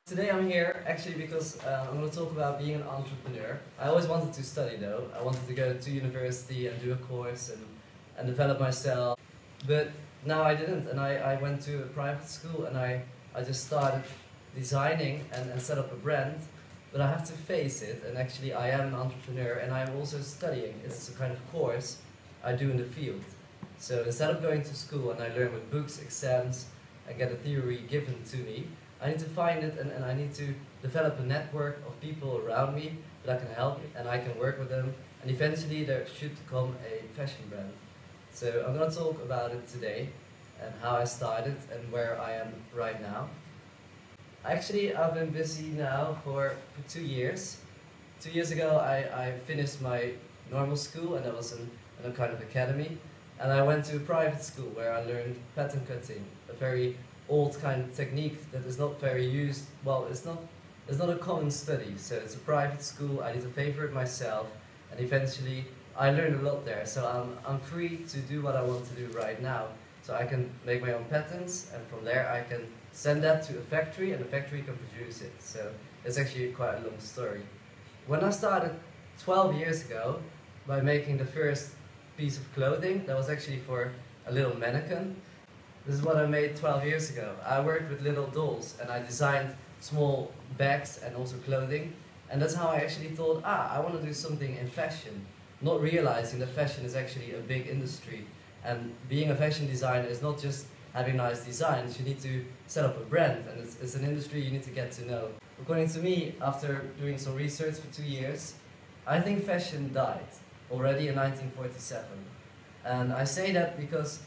Today I'm here actually because I'm going to talk about being an entrepreneur. I always wanted to study though. I wanted to go to university and do a course and develop myself. But now I didn't, and I went to a private school and I just started designing and set up a brand. But I have to face it, and actually I am an entrepreneur and I'm also studying. It's a kind of course I do in the field. So instead of going to school and I learn with books, exams, and get a theory given to me, I need to find it and I need to develop a network of people around me that I can help and I can work with them, and eventually there should come a fashion brand. So I'm going to talk about it today and how I started and where I am right now. Actually, I've been busy now for 2 years. 2 years ago I finished my normal school, and that was in a kind of academy, and I went to a private school where I learned pattern cutting, a very old kind of technique that is not very used. Well, it's not a common study, so it's a private school. I need to pay for it myself, and eventually I learned a lot there. So I'm free to do what I want to do right now. So I can make my own patterns, and from there I can send that to a factory, and the factory can produce it. So it's actually quite a long story. When I started 12 years ago by making the first piece of clothing, that was actually for a little mannequin. This is what I made 12 years ago. I worked with little dolls and I designed small bags and also clothing. And that's how I actually thought, I want to do something in fashion. Not realizing that fashion is actually a big industry. And being a fashion designer is not just having nice designs, you need to set up a brand, and it's an industry you need to get to know. According to me, after doing some research for 2 years, I think fashion died already in 1947. And I say that because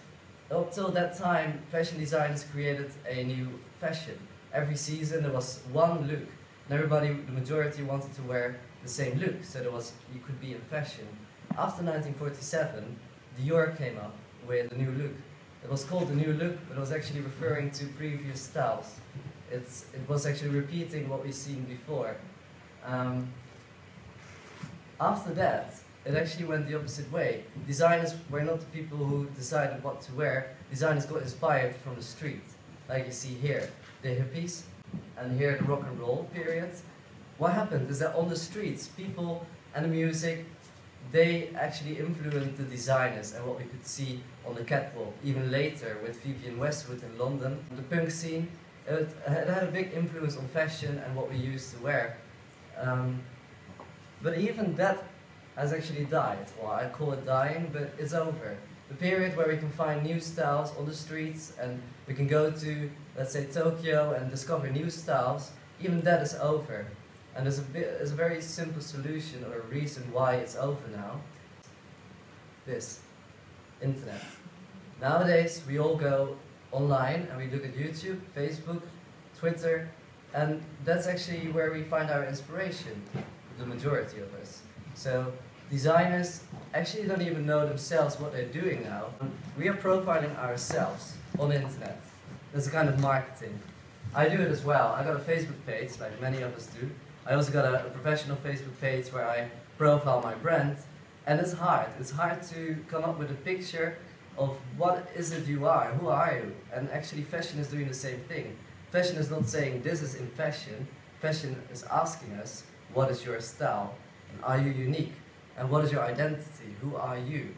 up till that time, fashion designers created a new fashion. Every season there was one look, and everybody, the majority, wanted to wear the same look, so you could be in fashion. After 1947, Dior came up with a new look. It was called the new look, but it was actually referring to previous styles. It was actually repeating what we've seen before. After that, it actually went the opposite way. Designers were not the people who decided what to wear. Designers got inspired from the street. Like you see here, the hippies, and here the rock and roll period. What happened is that on the streets, people and the music, they actually influenced the designers and what we could see on the catwalk. Even later with Vivienne Westwood in London. The punk scene, it had a big influence on fashion and what we used to wear. But even that has actually died. Well, I call it dying, but it's over. The period where we can find new styles on the streets and we can go to, let's say, Tokyo and discover new styles, even that is over. And there's a very simple solution or a reason why it's over now. This, internet. Nowadays, we all go online and we look at YouTube, Facebook, Twitter, and that's actually where we find our inspiration, the majority of us. So designers actually don't even know themselves what they're doing now. We are profiling ourselves on the internet. That's a kind of marketing. I do it as well. I got a Facebook page, like many of us do. I also got a professional Facebook page where I profile my brand. And it's hard. It's hard to come up with a picture of what is it you are, who are you? And actually fashion is doing the same thing. Fashion is not saying this is in fashion. Fashion is asking us, what is your style? And are you unique? And what is your identity? Who are you?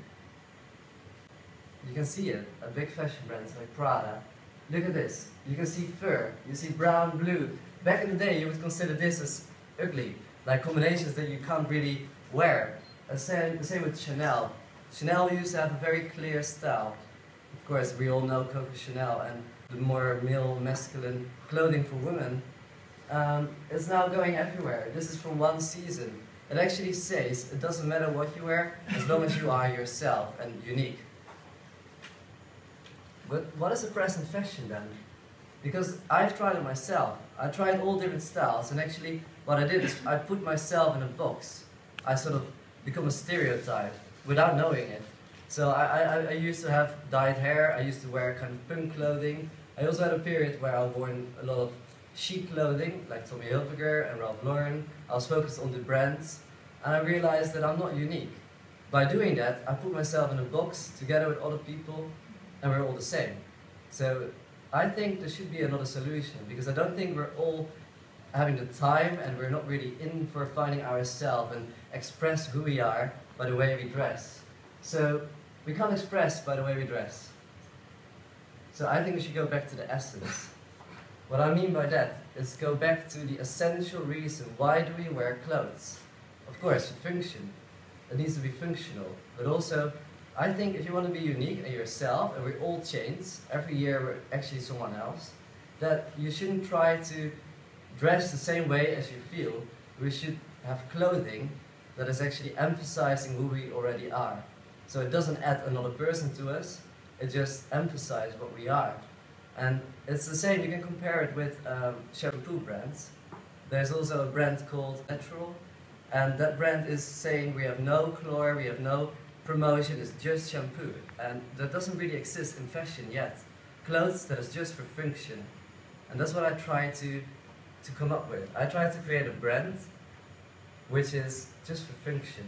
You can see it, a big fashion brand like Prada. Look at this. You can see fur, you see brown, blue. Back in the day you would consider this as ugly, like combinations that you can't really wear. The same with Chanel. Chanel used to have a very clear style. Of course, we all know Coco Chanel, and the more male, masculine clothing for women is now going everywhere. This is from one season. It actually says it doesn't matter what you wear as long as you are yourself and unique. But what is the present fashion then? Because I've tried it myself. I tried all different styles, and actually what I did is I put myself in a box. I sort of become a stereotype without knowing it. So I used to have dyed hair, I used to wear kind of punk clothing. I also had a period where I wore a lot of chic clothing, like Tommy Hilfiger and Ralph Lauren. I was focused on the brands, and I realized that I'm not unique. By doing that, I put myself in a box together with other people, and we're all the same. So I think there should be another solution, because I don't think we're all having the time, and we're not really in for finding ourselves and express who we are by the way we dress. So we can't express by the way we dress. So I think we should go back to the essence. What I mean by that is go back to the essential reason. Why do we wear clothes? Of course, for function. It needs to be functional. But also, I think if you want to be unique and yourself, and we all change, every year we're actually someone else, that you shouldn't try to dress the same way as you feel. We should have clothing that is actually emphasizing who we already are. So it doesn't add another person to us, it just emphasizes what we are. And it's the same, you can compare it with shampoo brands. There's also a brand called Natural, and that brand is saying we have no color, we have no promotion, it's just shampoo. And that doesn't really exist in fashion yet. Clothes that is just for function. And that's what I try to come up with. I try to create a brand which is just for function.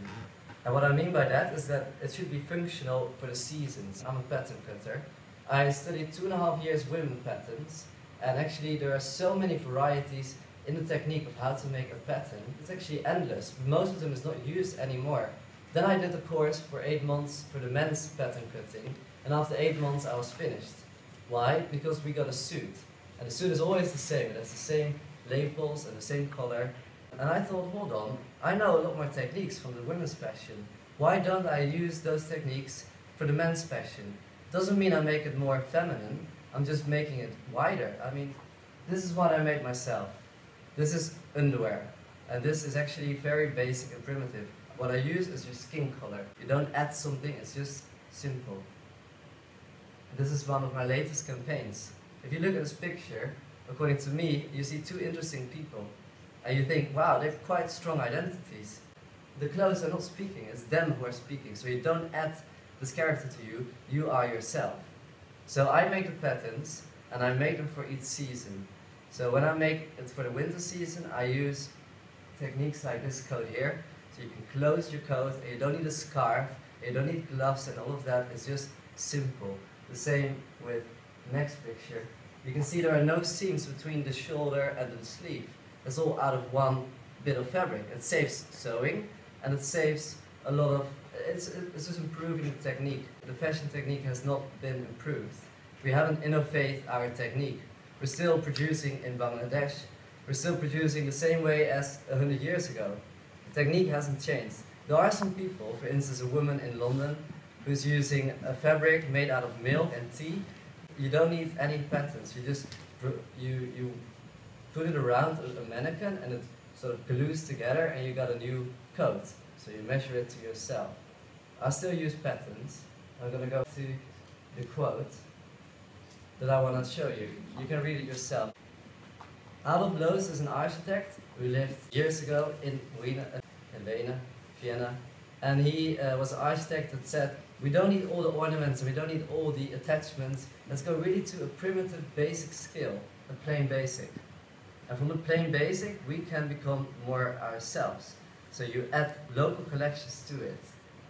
And what I mean by that is that it should be functional for the seasons. I'm a pattern cutter. I studied 2.5 years women patterns, and actually there are so many varieties in the technique of how to make a pattern. It's actually endless. Most of them is not used anymore. Then I did a course for 8 months for the men's pattern cutting, and after 8 months I was finished. Why? Because we got a suit. And the suit is always the same. It has the same labels and the same color. And I thought, hold on, I know a lot more techniques from the women's fashion. Why don't I use those techniques for the men's fashion? Doesn't mean I make it more feminine, I'm just making it wider. I mean, this is what I made myself. This is underwear. And this is actually very basic and primitive. What I use is your skin color. You don't add something, it's just simple. This is one of my latest campaigns. If you look at this picture, according to me, you see two interesting people. And you think, wow, they have quite strong identities. The clothes are not speaking, it's them who are speaking. So you don't add this character to you, you are yourself. So I make the patterns, and I make them for each season. So when I make it for the winter season, I use techniques like this coat here. So you can close your coat, and you don't need a scarf, and you don't need gloves and all of that. It's just simple. The same with the next picture. You can see there are no seams between the shoulder and the sleeve. It's all out of one bit of fabric. It saves sewing, and it saves a lot of, it's just improving the technique. The fashion technique has not been improved. We haven't innovated our technique. We're still producing in Bangladesh. We're still producing the same way as 100 years ago. The technique hasn't changed. There are some people, for instance a woman in London, who's using a fabric made out of milk and tea. You don't need any patterns. You just you put it around a mannequin and it sort of glues together and you got a new coat. So you measure it to yourself. I still use patterns. I'm going to go to the quote that I want to show you. You can read it yourself. Adolf Loos is an architect who lived years ago in Vienna. And he was an architect that said, we don't need all the ornaments and we don't need all the attachments. Let's go really to a primitive basic skill, a plain basic. And from the plain basic, we can become more ourselves. So you add local collections to it,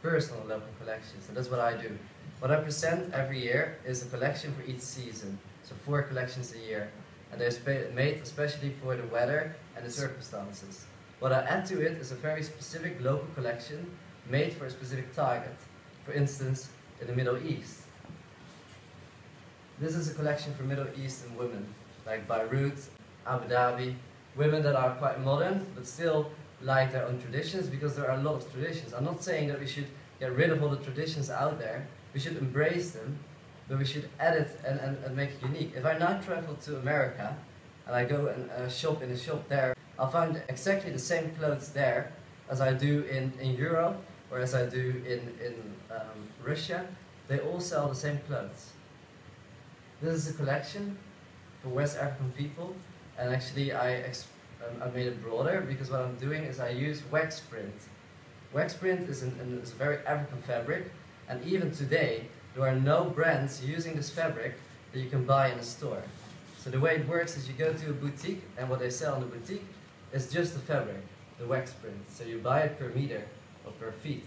personal local collections, and that's what I do. What I present every year is a collection for each season, so 4 collections a year. And they're made especially for the weather and the circumstances. What I add to it is a very specific local collection made for a specific target. For instance, in the Middle East. This is a collection for Middle Eastern women, like Beirut, Abu Dhabi, women that are quite modern, but still like their own traditions, because there are a lot of traditions. I'm not saying that we should get rid of all the traditions out there. We should embrace them, but we should add it and make it unique. If I now travel to America, and I go and shop in a shop there, I'll find exactly the same clothes there as I do in Europe, or as I do in Russia. They all sell the same clothes. This is a collection for West African people, and actually I made it broader because what I'm doing is I use wax print. Wax print is a very African fabric, and even today there are no brands using this fabric that you can buy in a store. So the way it works is you go to a boutique, and what they sell in the boutique is just the fabric, the wax print. So you buy it per meter or per feet.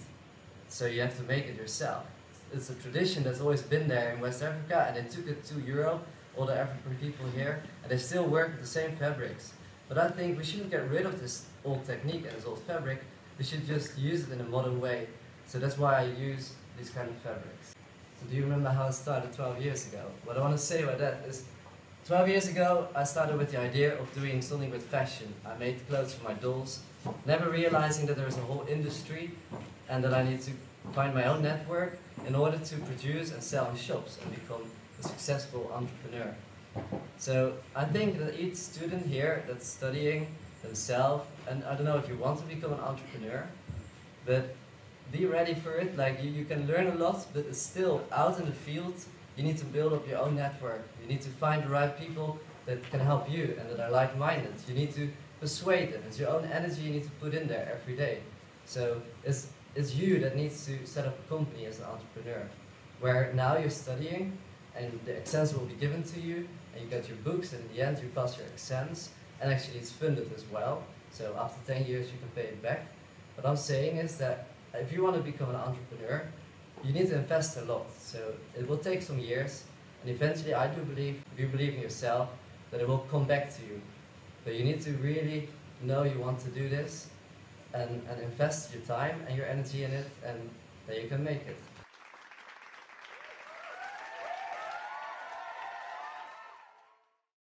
So you have to make it yourself. It's a tradition that's always been there in West Africa, and they took it to Europe, all the African people here, and they still work with the same fabrics. But I think we shouldn't get rid of this old technique and this old fabric. We should just use it in a modern way. So that's why I use these kind of fabrics. So do you remember how I started 12 years ago? What I want to say about that is 12 years ago I started with the idea of doing something with fashion. I made clothes for my dolls, never realizing that there is a whole industry and that I need to find my own network in order to produce and sell in shops and become a successful entrepreneur. So I think that each student here that's studying themselves, and I don't know if you want to become an entrepreneur, but be ready for it. Like you can learn a lot, but it's still out in the field. You need to build up your own network. You need to find the right people that can help you and that are like-minded. You need to persuade them. It's your own energy you need to put in there every day. So it's you that needs to set up a company as an entrepreneur, where now you're studying and the exams will be given to you and you get your books and in the end you pass your exams and actually it's funded as well. So after 10 years you can pay it back. What I'm saying is that if you want to become an entrepreneur, you need to invest a lot. So it will take some years and eventually I do believe, if you believe in yourself, that it will come back to you. But you need to really know you want to do this and invest your time and your energy in it, and then you can make it.